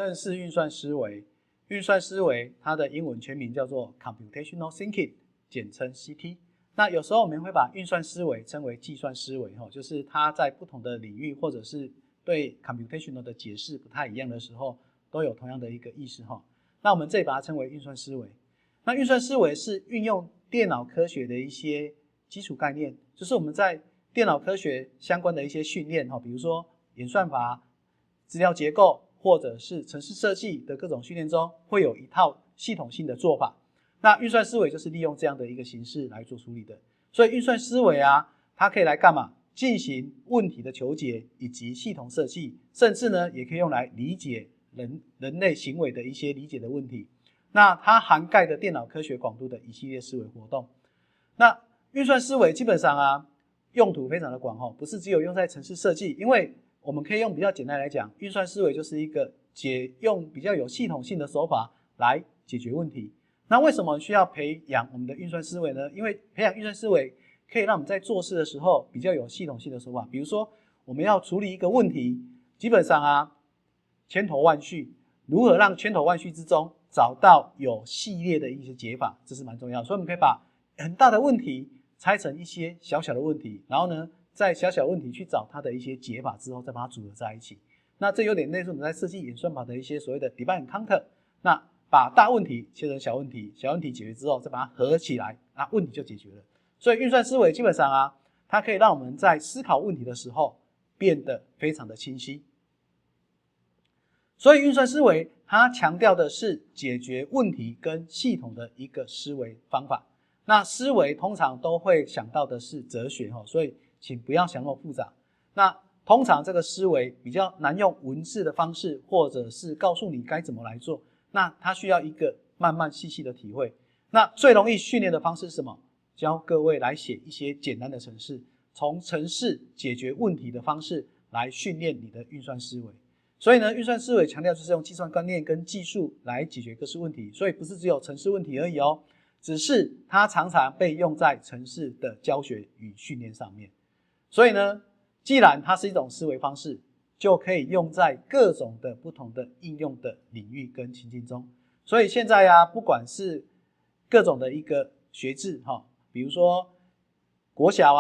认识运算思维。运算思维它的英文全名叫做 Computational Thinking， 简称 CT。那有时候我们会把运算思维称为计算思维，就是它在不同的领域或者是对 computational 的解释不太一样的时候，都有同样的一个意思。那我们这里把它称为运算思维。那运算思维是运用电脑科学的一些基础概念，就是我们在电脑科学相关的一些训练，比如说演算法、资料结构或者是程式设计的各种训练中，会有一套系统性的做法。那运算思维就是利用这样的一个形式来做处理的。所以运算思维它可以来干嘛？进行问题的求解以及系统设计，甚至呢也可以用来理解人类行为的一些理解的问题。那它涵盖的电脑科学广度的一系列思维活动。那运算思维基本上用途非常的广，不是只有用在程式设计，因为我们可以用比较简单来讲，运算思维就是一个用比较有系统性的手法来解决问题。那为什么需要培养我们的运算思维呢？因为培养运算思维可以让我们在做事的时候比较有系统性的手法。比如说我们要处理一个问题，基本上千头万绪，如何让千头万绪之中找到有系列的一些解法，这是蛮重要的。所以我们可以把很大的问题拆成一些小小的问题，然后呢在小小问题去找它的一些解法之后，再把它组合在一起。那这有点类似我们在设计演算法的一些所谓的 divide and conquer。那把大问题切成小问题，小问题解决之后再把它合起来，问题就解决了。所以运算思维基本上它可以让我们在思考问题的时候变得非常的清晰。所以运算思维它强调的是解决问题跟系统的一个思维方法。那思维通常都会想到的是哲学，所以请不要想那么复杂。那通常这个思维比较难用文字的方式，或者是告诉你该怎么来做，那它需要一个慢慢细细的体会。那最容易训练的方式是什么？教各位来写一些简单的程式，从程式解决问题的方式来训练你的运算思维。所以呢，运算思维强调就是用计算观念跟技术来解决各式问题，所以不是只有程式问题而已只是它常常被用在程式的教学与训练上面。所以呢，既然它是一种思维方式，就可以用在各种的不同的应用的领域跟情境中。所以现在不管是各种的一个学制比如说国小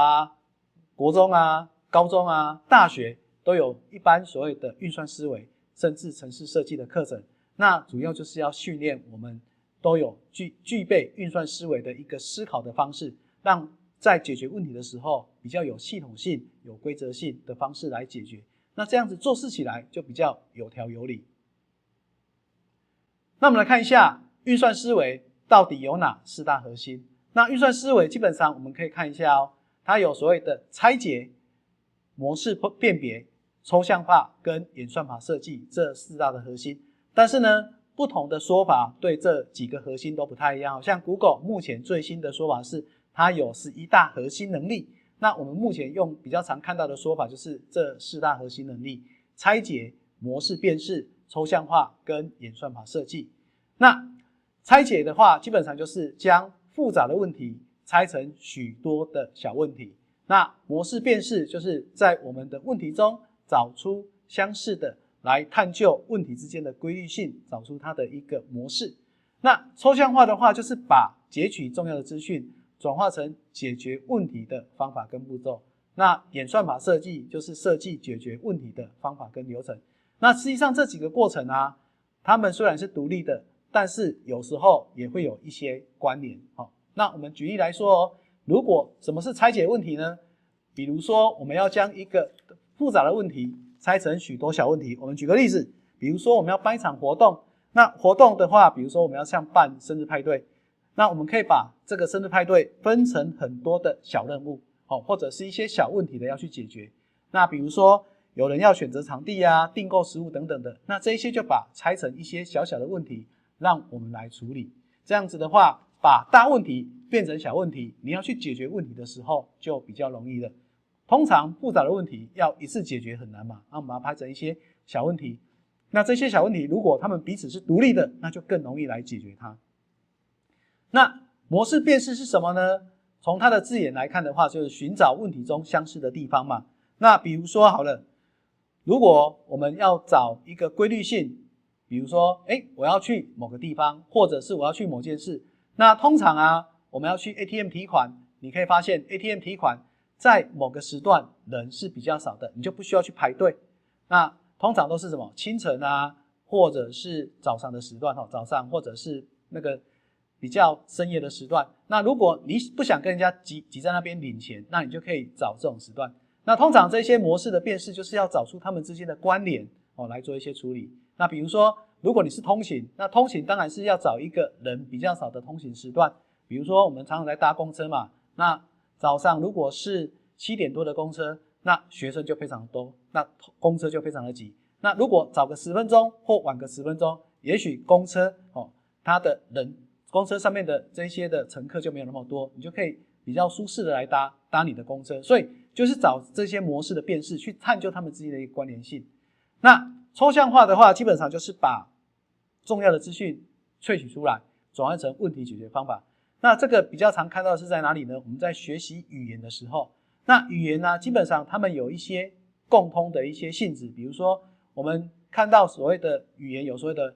国中高中大学都有一般所谓的运算思维甚至程式设计的课程。那主要就是要训练我们都有具备运算思维的一个思考的方式，让在解决问题的时候比较有系统性、有规则性的方式来解决。那这样子做事起来就比较有条有理。那我们来看一下运算思维到底有哪4大核心。那运算思维基本上我们可以看一下它有所谓的拆解、模式辨别、抽象化跟演算法设计这4大的核心。但是呢，不同的说法对这几个核心都不太一样。像 Google 目前最新的说法是它有11大核心能力。那我们目前用比较常看到的说法就是这4大核心能力：拆解、模式辨识、抽象化跟演算法设计。那拆解的话，基本上就是将复杂的问题拆成许多的小问题。那模式辨识就是在我们的问题中找出相似的，来探究问题之间的规律性，找出它的一个模式。那抽象化的话，就是把截取重要的资讯转化成解决问题的方法跟步骤。那演算法设计就是设计解决问题的方法跟流程。那实际上这几个过程它们虽然是独立的，但是有时候也会有一些关联。那我们举例来说如果什么是拆解问题呢？比如说我们要将一个复杂的问题拆成许多小问题。我们举个例子，比如说我们要办一场活动，那活动的话，比如说我们要像办生日派对，那我们可以把这个生日派对分成很多的小任务，或者是一些小问题的要去解决。那比如说有人要选择场地订购食物等等的，那这些就把拆成一些小小的问题让我们来处理。这样子的话，把大问题变成小问题，你要去解决问题的时候就比较容易了。通常复杂的问题要一次解决很难嘛，那我们把它拍成一些小问题。那这些小问题如果它们彼此是独立的，那就更容易来解决它。那模式辨识是什么呢？从它的字眼来看的话，就是寻找问题中相似的地方嘛。那比如说好了，如果我们要找一个规律性，比如说，我要去某个地方，或者是我要去某件事。那通常啊，我们要去 ATM 提款，你可以发现 ATM 提款在某个时段人是比较少的，你就不需要去排队。那通常都是什么清晨啊，或者是早上的时段，早上或者是那个比较深夜的时段。那如果你不想跟人家挤在那边领钱，那你就可以找这种时段。那通常这些模式的辨识就是要找出他们之间的关联来做一些处理。那比如说，如果你是通勤，那通勤当然是要找一个人比较少的通勤时段。比如说我们常常在搭公车嘛，那早上如果是7点多的公车，那学生就非常多，那公车就非常的挤。那如果早个10分钟或晚个10分钟，也许公车它的公车上面的这些的乘客就没有那么多，你就可以比较舒适的来搭你的公车。所以就是找这些模式的辨识，去探究它们之间的一个关联性。那抽象化的话，基本上就是把重要的资讯萃取出来，转换成问题解决方法。那这个比较常看到的是在哪里呢？我们在学习语言的时候，那语言呢，基本上它们有一些共通的一些性质，比如说我们看到所谓的语言有所谓的，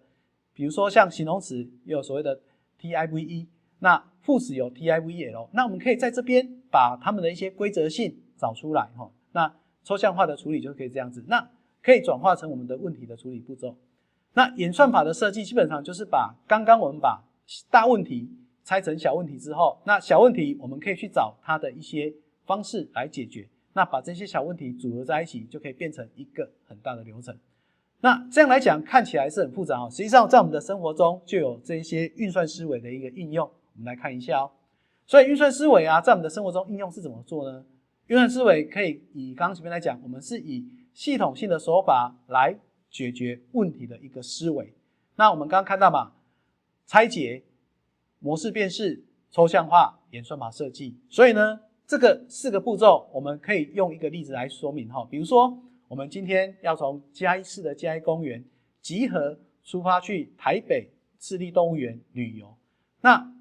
比如说像形容词也有所谓的 TIVE， 那副词有 TIVL， 那我们可以在这边把它们的一些规则性找出来，那抽象化的处理就可以这样子，那可以转化成我们的问题的处理步骤。那演算法的设计基本上就是把刚刚我们把大问题拆成小问题之后，那小问题我们可以去找它的一些方式来解决，那把这些小问题组合在一起，就可以变成一个很大的流程。那这样来讲看起来是很复杂实际上在我们的生活中就有这些运算思维的一个应用，我们来看一下所以运算思维啊，在我们的生活中应用是怎么做呢？运算思维可以以刚刚前面来讲，我们是以系统性的手法来解决问题的一个思维。那我们刚刚看到嘛，拆解、模式辨识、抽象化、演算法设计。所以呢，这个4个步骤我们可以用一个例子来说明比如说我们今天要从嘉义市的嘉义公园集合出发去台北市立动物园旅游。那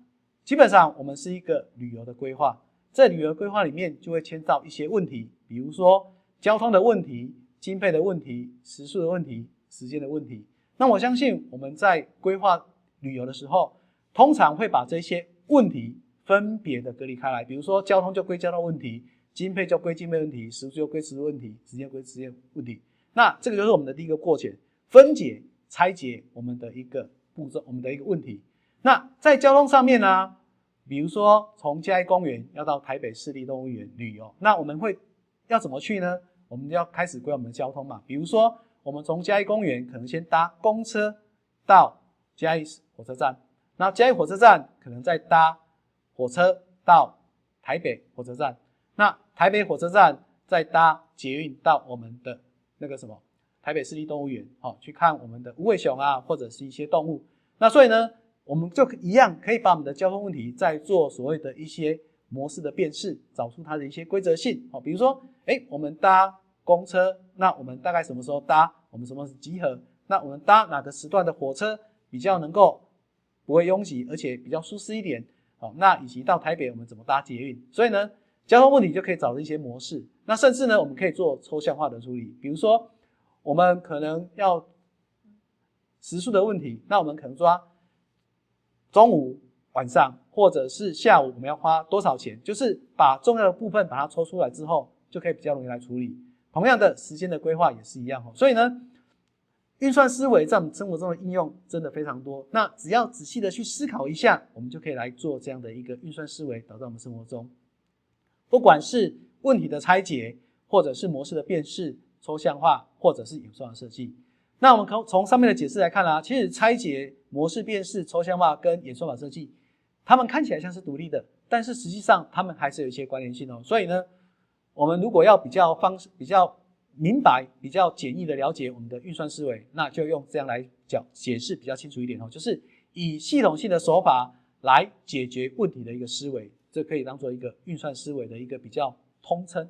基本上我们是一个旅游的规划，在旅游规划里面就会牵到一些问题，比如说交通的问题、经费的问题、时数的问题、时间的问题。那我相信我们在规划旅游的时候，通常会把这些问题分别的隔离开来，比如说交通就归交通问题，经费就归经费问题，时数就归时数问题，时间归时间问题。那这个就是我们的第一个过程，分解、拆解我们的一个步骤，我们的一个问题。那在交通上面呢，比如说从嘉义公园要到台北市立动物园旅游，那我们会要怎么去呢？我们要开始规划我们的交通嘛，比如说我们从嘉义公园可能先搭公车到嘉义火车站，那嘉义火车站可能再搭火车到台北火车站，那台北火车站再搭捷运到我们的那个台北市立动物园去看我们的无尾熊啊，或者是一些动物。那所以呢，我们就一样可以把我们的交通问题再做所谓的一些模式的辨识，找出它的一些规则性比如说我们搭公车，那我们大概什么时候搭，我们什么时候集合，那我们搭哪个时段的火车比较能够不会拥挤，而且比较舒适一点那以及到台北我们怎么搭捷运。所以呢，交通问题就可以找一些模式。那甚至呢，我们可以做抽象化的处理，比如说我们可能要时数的问题，那我们可能抓中午、晚上或者是下午我们要花多少钱，就是把重要的部分把它抽出来之后，就可以比较容易来处理。同样的时间的规划也是一样所以呢，运算思维在我们生活中的应用真的非常多。那只要仔细的去思考一下，我们就可以来做这样的一个运算思维导到我们生活中。不管是问题的拆解，或者是模式的辨识、抽象化，或者是演算法设计。那我们从上面的解释来看其实拆解、模式辨识、抽象化跟演算法设计，它们看起来像是独立的，但是实际上它们还是有一些关联性所以呢，我们如果要比较明白、比较简易的了解我们的运算思维，那就用这样来解释比较清楚一点就是以系统性的手法来解决问题的一个思维，这可以当做一个运算思维的一个比较通称